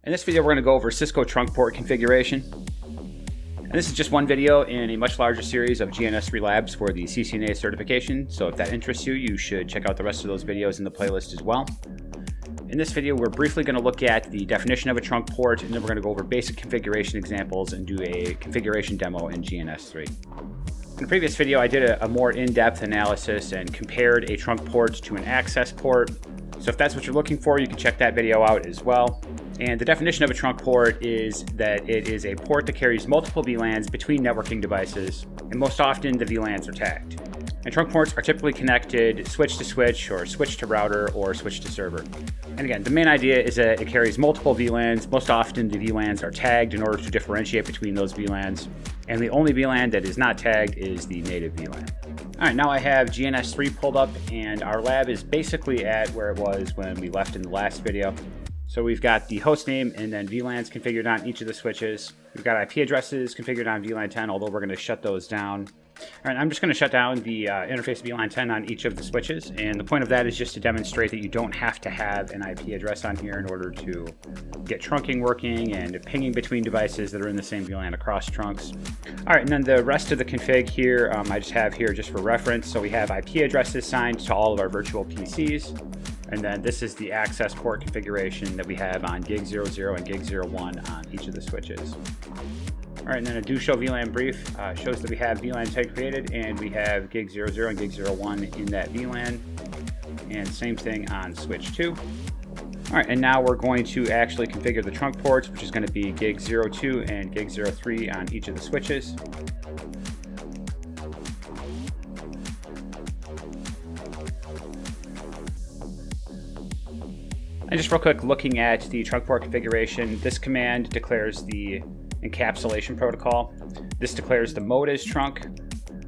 In this video, we're going to go over Cisco trunk port configuration. And this is just one video in a much larger series of GNS3 labs for the CCNA certification. So if that interests you, you should check out the rest of those videos in the playlist as well. In this video, we're briefly going to look at the definition of a trunk port, and then we're going to go over basic configuration examples and do a configuration demo in GNS3. In the previous video, I did a more in-depth analysis and compared a trunk port to an access port. So if that's what you're looking for, you can check that video out as well. And the definition of a trunk port is that it is a port that carries multiple VLANs between networking devices, and most often the VLANs are tagged. And trunk ports are typically connected switch to switch, or switch to router, or switch to server. And again, the main idea is that it carries multiple VLANs. Most often the VLANs are tagged in order to differentiate between those VLANs. And the only VLAN that is not tagged is the native VLAN. All right, now I have GNS3 pulled up, and our lab is basically at where it was when we left in the last video. So we've got the host name and then VLANs configured on each of the switches. We've got IP addresses configured on VLAN 10, although we're going to shut those down. All right, I'm just going to shut down the interface VLAN 10 on each of the switches, and the point of that is just to demonstrate that you don't have to have an IP address on here in order to get trunking working and pinging between devices that are in the same VLAN across trunks. All right, and then the rest of the config here, I just have here just for reference. So we have IP addresses signed to all of our virtual PCs, and then this is the access port configuration that we have on gig 00 and gig 01 on each of the switches. All right, and then a do show VLAN brief shows that we have VLAN 10 created, and we have gig 00 and gig 01 in that VLAN, and same thing on switch 2. All right, and now we're going to actually configure the trunk ports, which is going to be gig 02 and gig 03 on each of the switches. And just real quick, looking at the trunk port configuration, this command declares the encapsulation protocol. This declares the mode as trunk.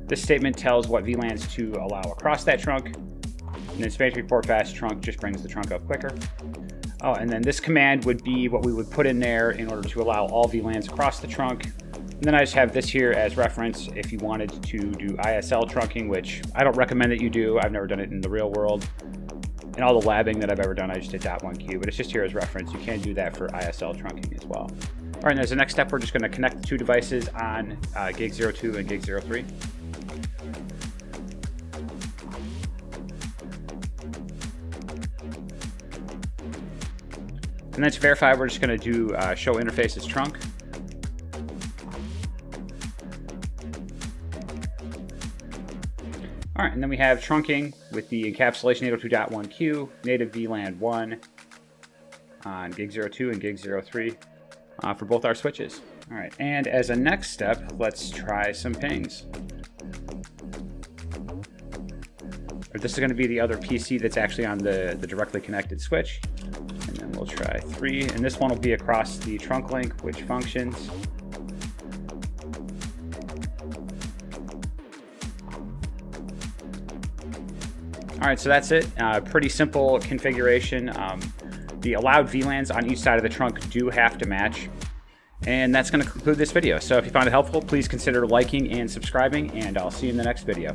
This statement tells what VLANs to allow across that trunk. And then space report fast trunk just brings the trunk up quicker. Oh, and then this command would be what we would put in there in order to allow all VLANs across the trunk. And then I just have this here as reference if you wanted to do ISL trunking, which I don't recommend that you do. I've never done it in the real world. In all the labbing that I've ever done, I just did .1Q, but it's just here as reference. You can do that for ISL trunking as well. All right, and as the next step, we're just going to connect the two devices on gig 02 and gig 03. And then to verify, we're just going to do show interface as trunk. All right, and then we have trunking with the encapsulation 802.1q, native VLAN 1 on gig 02 and gig 03 for both our switches. All right, and as a next step, let's try some pings. This is going to be the other PC that's actually on the directly connected switch. And then we'll try 3, and this one will be across the trunk link, which functions. All right, so that's it. Pretty simple configuration. The allowed VLANs on each side of the trunk do have to match. And that's going to conclude this video. So if you found it helpful, please consider liking and subscribing, and I'll see you in the next video.